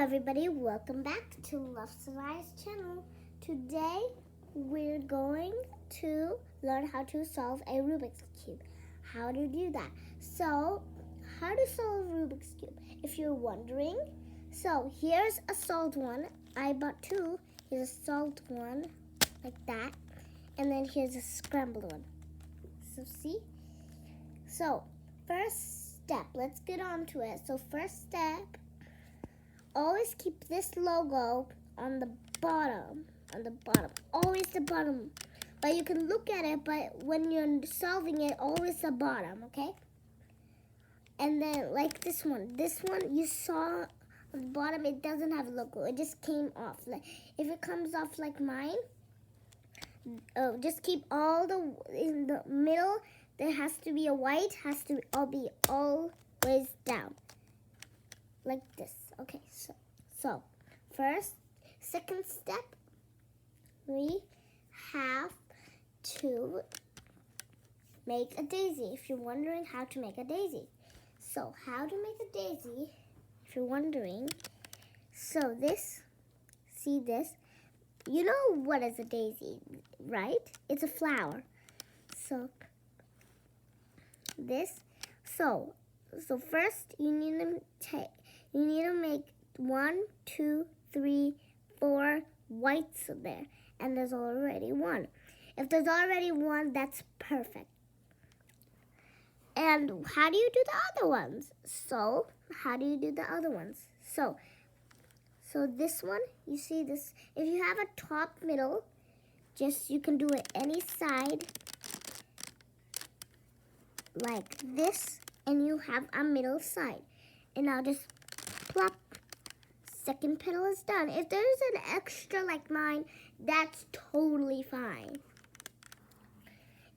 everybody, welcome back to Love Survive's channel. Today we're going to learn how to solve a Rubik's Cube. How to do that. So, how to solve Rubik's Cube? If you're wondering, so here's a solved one. I bought two. Here's a solved one, like that. And then here's a scrambled one. So see? So, first step, let's get on to it. So first step, always keep this logo on the bottom, always the bottom. But you can look at it, but when you're solving it, always the bottom, okay? And then like this one you saw on the bottom, it doesn't have a logo, it just came off. Like if it comes off like mine, just keep all in the middle. There has to be a white, has to all be always down, like this. Okay, so first, second step, we have to make a daisy. If you're wondering how to make a daisy, so how to make a daisy? If you're wondering, so this, see this? You know what is a daisy, right? It's a flower. So this, so first you need to make 1, 2, 3, 4 whites there, and there's already one. If there's already one, that's perfect. And how do you do the other ones? So how do you do the other ones? So this one, you see this, if you have a top middle, just you can do it any side like this, and you have a middle side. And now just plop, second petal is done. If there's an extra like mine, that's totally fine.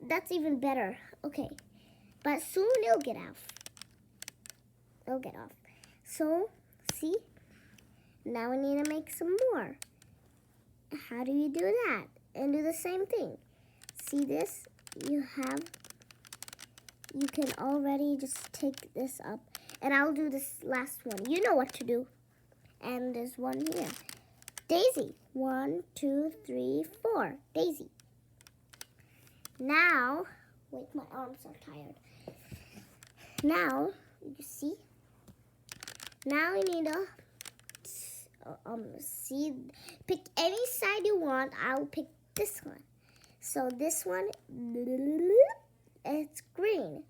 That's even better. Okay, but soon it'll get off. It'll get off. So, see? Now we need to make some more. How do you do that? And do the same thing. See this? You can already just take this up. And I'll do this last one. You know what to do. And there's one here. Daisy. 1, 2, 3, 4. Daisy. Now, wait, my arms are tired. Now, you see? Now we need to pick any side you want. I'll pick this one. So this one, it's green.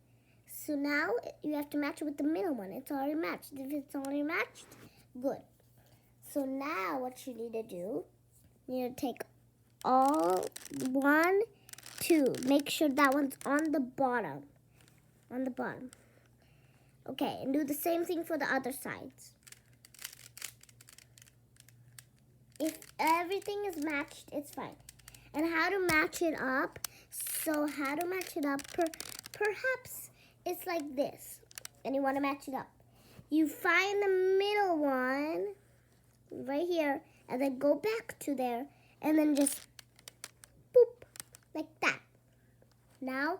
So now you have to match it with the middle one. It's already matched. If it's already matched, good. So now what you need to do, you need to take all 1, 2. Make sure that one's on the bottom. On the bottom. Okay, and do the same thing for the other sides. If everything is matched, it's fine. And how to match it up? So how to match it up? Perhaps it's like this. And you want to match it up. You find the middle one right here, and then go back to there, and then just boop, like that. Now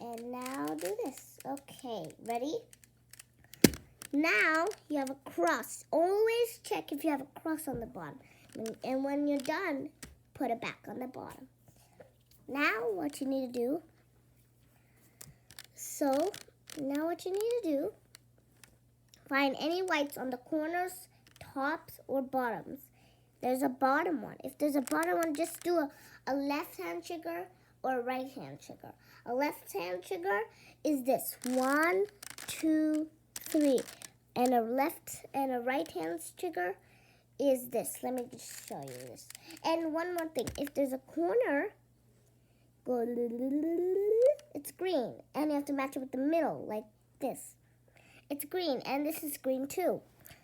do this. Okay, ready? Now you have a cross. Always check if you have a cross on the bottom. And when you're done, put it back on the bottom. Now what you need to do, find any whites on the corners, tops, or bottoms. There's a bottom one. If there's a bottom one, just do a left-hand trigger or a right-hand trigger. A left-hand trigger is this. 1, 2, 3. And a right-hand trigger is this. Let me just show you this. And one more thing. If there's a corner, go, it's green. And you have to match it with the middle, like this. It's green, and this is green too.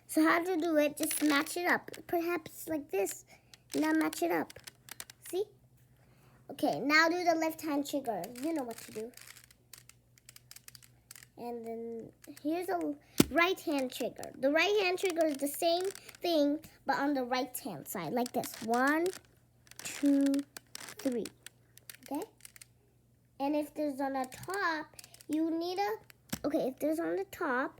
So how to do it, just match it up. Perhaps like this. Now match it up. See? Okay, now do the left-hand trigger. You know what to do. And then here's a right-hand trigger. The right-hand trigger is the same thing, but on the right-hand side, like this. 1, 2, 3. Okay? And if there's on the top, you need a... Okay, if there's on the top,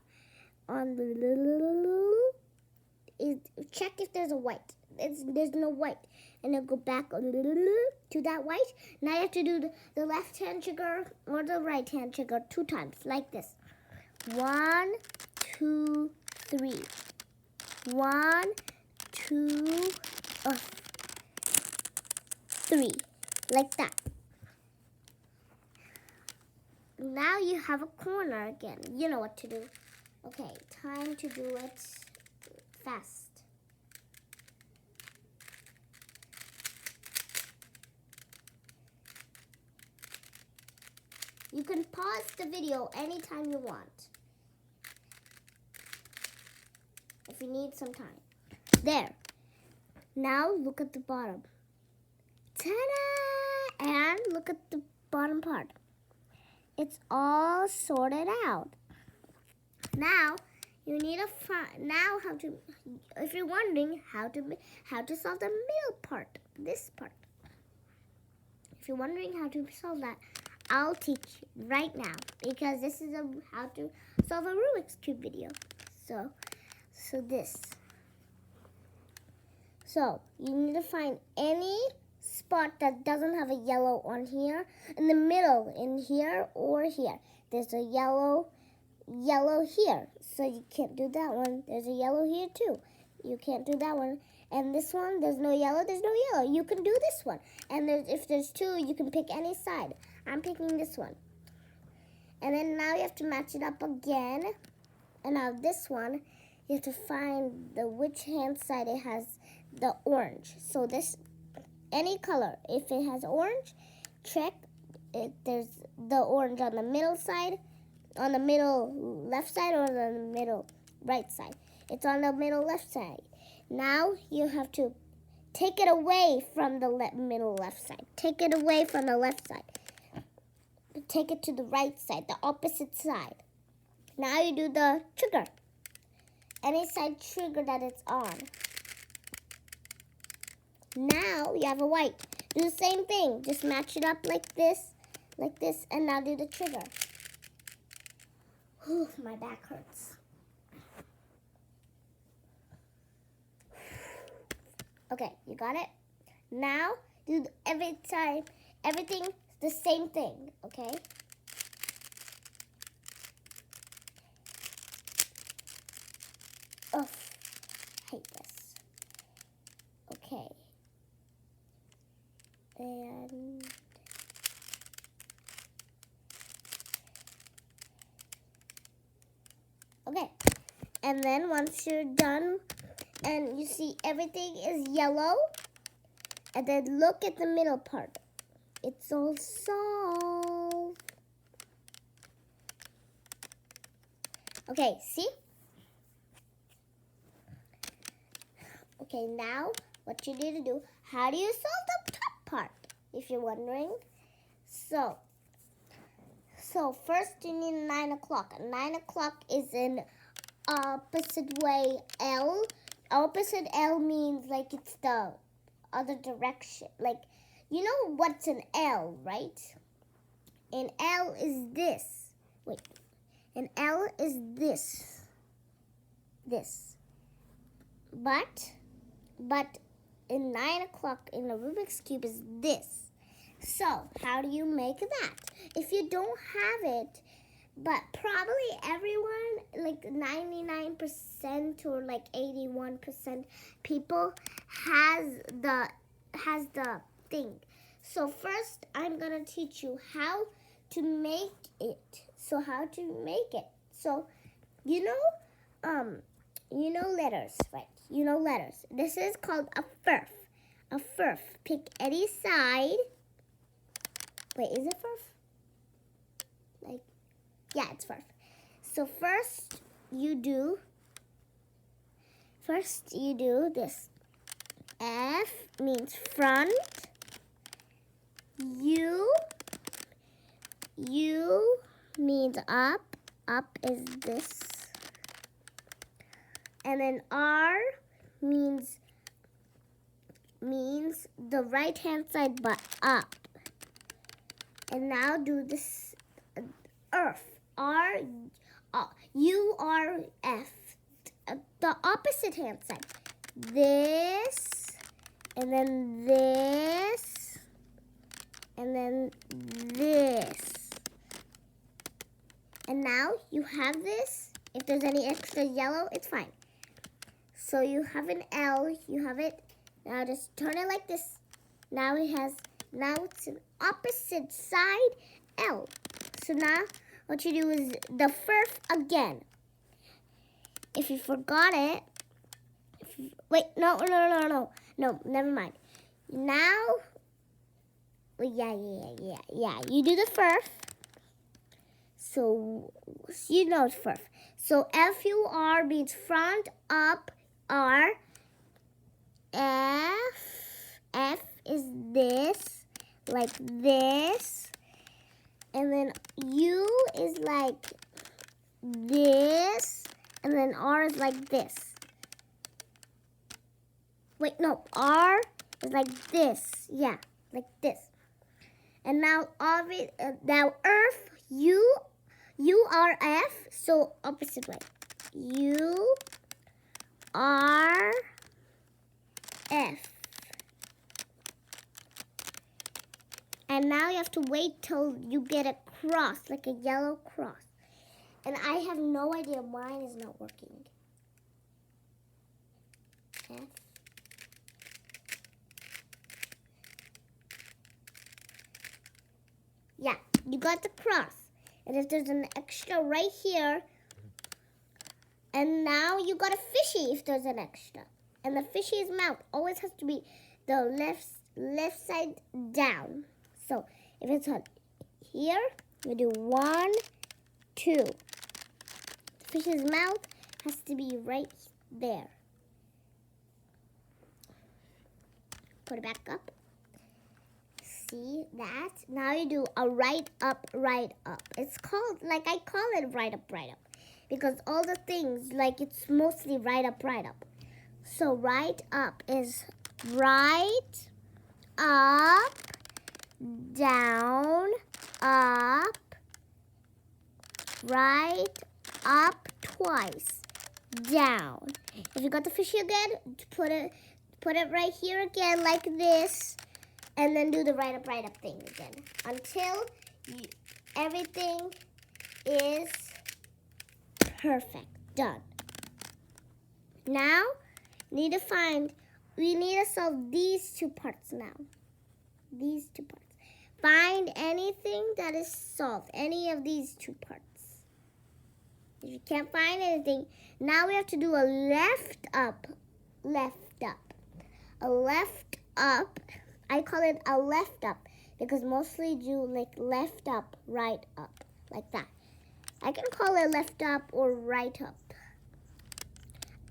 check if there's a white. There's no white. And then go back to that white. Now you have to do the left-hand trigger or the right-hand trigger 2 times, like this. 1, 2, 3. 1, 2, 3. Like that. Now you have a corner again. You know what to do. Okay, time to do it fast. You can pause the video anytime you want. If you need some time. There. Now look at the bottom. Ta-da! And look at the bottom part. It's all sorted out. Now you need if you're wondering how to solve the middle part, this part. If you're wondering how to solve that, I'll teach you right now because this is how to solve a Rubik's Cube video. So this. So you need to find any spot that doesn't have a yellow on here, in the middle, in here or here. There's a yellow here, so you can't do that one. There's a yellow here too. You can't do that one. And this one, there's no yellow. You can do this one. And if there's 2, you can pick any side. I'm picking this one. And then now you have to match it up again. And now this one, you have to find which hand side it has the orange. So this, any color. If it has orange, check if there's the orange on the middle side, on the middle left side, or the middle right side. It's on the middle left side. Now you have to take it away from the middle left side. Take it away from the left side. Take it to the right side, the opposite side. Now you do the trigger. Any side trigger that it's on. Now you have a white. Do the same thing. Just match it up like this, and now do the trigger. Whew, my back hurts. Okay, you got it? Now do everything the same thing, okay? Oh, I hate this. Okay. And okay. And then once you're done and you see everything is yellow, and then look at the middle part. It's all solved. Okay, see? Okay, now what you need to do, how do you solve the top part, if you're wondering? So first you need 9 o'clock. 9 o'clock is in opposite way L. Opposite L means like it's the other direction. Like, you know what's an L, right? An L is this. Wait. An L is this. This. But in 9 o'clock in the Rubik's Cube is this. So, how do you make that? If you don't have it, but probably everyone, like 99% or like 81% people has the thing. So first, I'm gonna teach you how to make it. So how to make it. So, you know letters, right? You know letters. This is called a furf. A furf. Pick any side. Wait, is it furf? Like, yeah, it's furf. So first you do this. F means front. U means up. Up is this. And then R means the right hand side but up. And now do this earth. U R F. the opposite hand side. This, and then this, and then this. And now you have this. If there's any extra yellow, it's fine. So you have an L, you have it. Now just turn it like this. Now it's an opposite side L. So now what you do is the first again. If you forgot it, no, never mind. Now, yeah, you do the first. So you know it's first. So F-U-R means front, up, R. F is this, like this. And then U is like this. And then R is like this. Wait, no, R is like this. Yeah, like this. And now now Earth, U R F, so opposite way. U R F. And now you have to wait till you get a cross, like a yellow cross. And I have no idea, mine is not working. F. Yeah, you got the cross. And if there's an extra right here, and now you got a fishy if there's an extra. And the fishy's mouth always has to be the left side down. So if it's on here, we do 1, 2. The fish's mouth has to be right there. Put it back up. See that? Now you do a right up, right up. It's called, like I call it right up, right up. Because all the things, like it's mostly right up, right up. So right up is right up, down, up, right up twice, down. If you got the fishy again, put it right here again like this, and then do the right up thing again until everything is perfect, done. Now, we need to solve these two parts now. These two parts. Find anything that is solved, any of these two parts. If you can't find anything, now we have to do a left up. A left up. I call it a left up because mostly do like left up, right up, like that. I can call it left up or right up.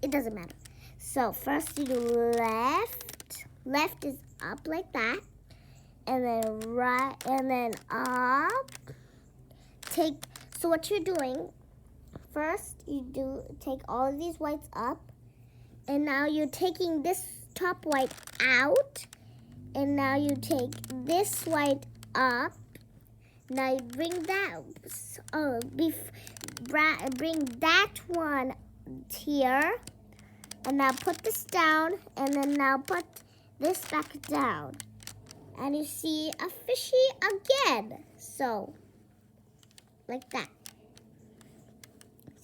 It doesn't matter. So first you do left. Left is up like that. And then right, and then up. So what you're doing, first you take all of these whites up. And now you're taking this top white out. And now you take this white up. Now you bring that, bring that one here. And now put this down. And then now put this back down. And you see a fishy again. So, like that.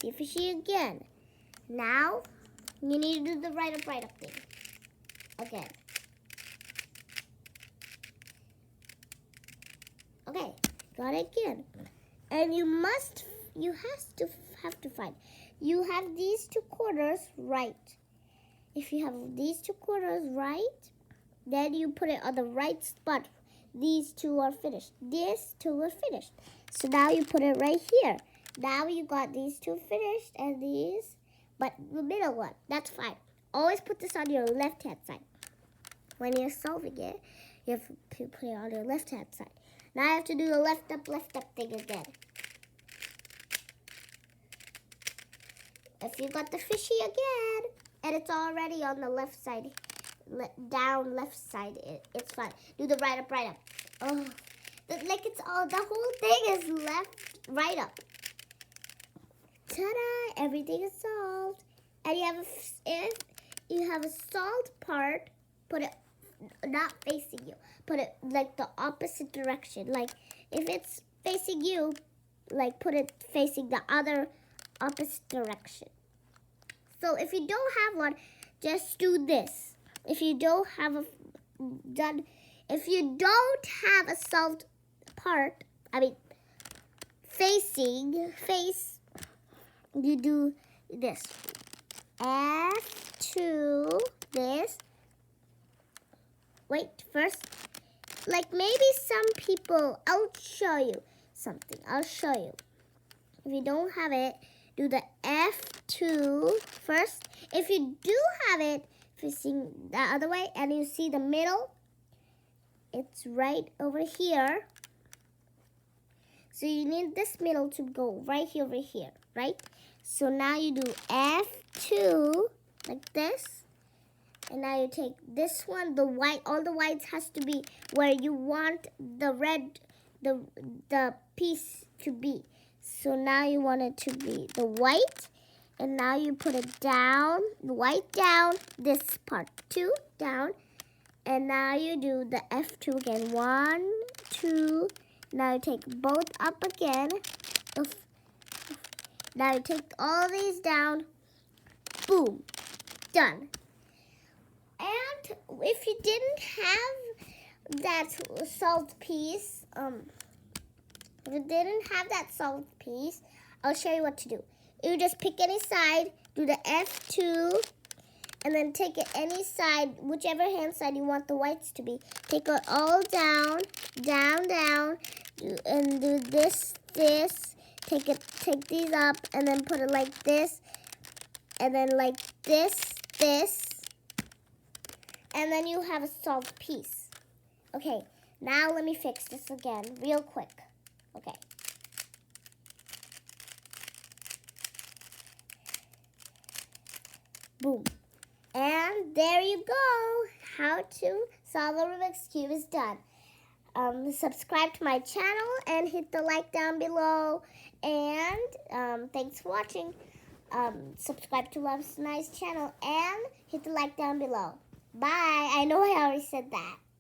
See a fishy again. Now, you need to do the right up thing. Again. Okay, got it again. And you have to find. You have these two quarters right. If you have these two quarters right, then you put it on the right spot. These two are finished. These two are finished. So now you put it right here. Now you got these two finished and these, but the middle one, that's fine. Always put this on your left-hand side. When you're solving it, you have to put it on your left-hand side. Now I have to do the left up thing again. If you got the fishy again, and it's already on the left side, down left side, it's fine. Do the right up. Oh, like it's all, the whole thing is left, right up. Ta-da, everything is solved. And if you have a solved part, put it not facing you. Put it like the opposite direction. Like if it's facing you, like put it facing the other opposite direction. So if you don't have one, just do this. If you don't have a solved part, face, you do this. F2, this. Wait, first, like maybe some people, I'll show you something. I'll show you. If you don't have it, do the F2 first. If you do have it, facing the other way, and you see the middle, it's right over here. So you need this middle to go right here, over here, right? So now you do F2 like this. And now you take this one, the white, all the whites has to be where you want the red, the piece to be. So now you want it to be the white. And now you put it down, the white down, this part 2 down. And now you do the F2 again. 1, 2. Now you take both up again. Now you take all these down. Boom. Done. And if you didn't have that solved piece, I'll show you what to do. You just pick any side, do the F2, and then take it any side, whichever hand side you want the whites to be. Take it all down, down, down, and do this. Take these up, and then put it like this, and then like this, and then you have a solved piece. Okay, now let me fix this again real quick. Okay. Boom. And there you go. How to solve a Rubik's Cube is done. Subscribe to my channel and hit the like down below. And thanks for watching. Subscribe to Love's Nice channel and hit the like down below. Bye. I know I already said that.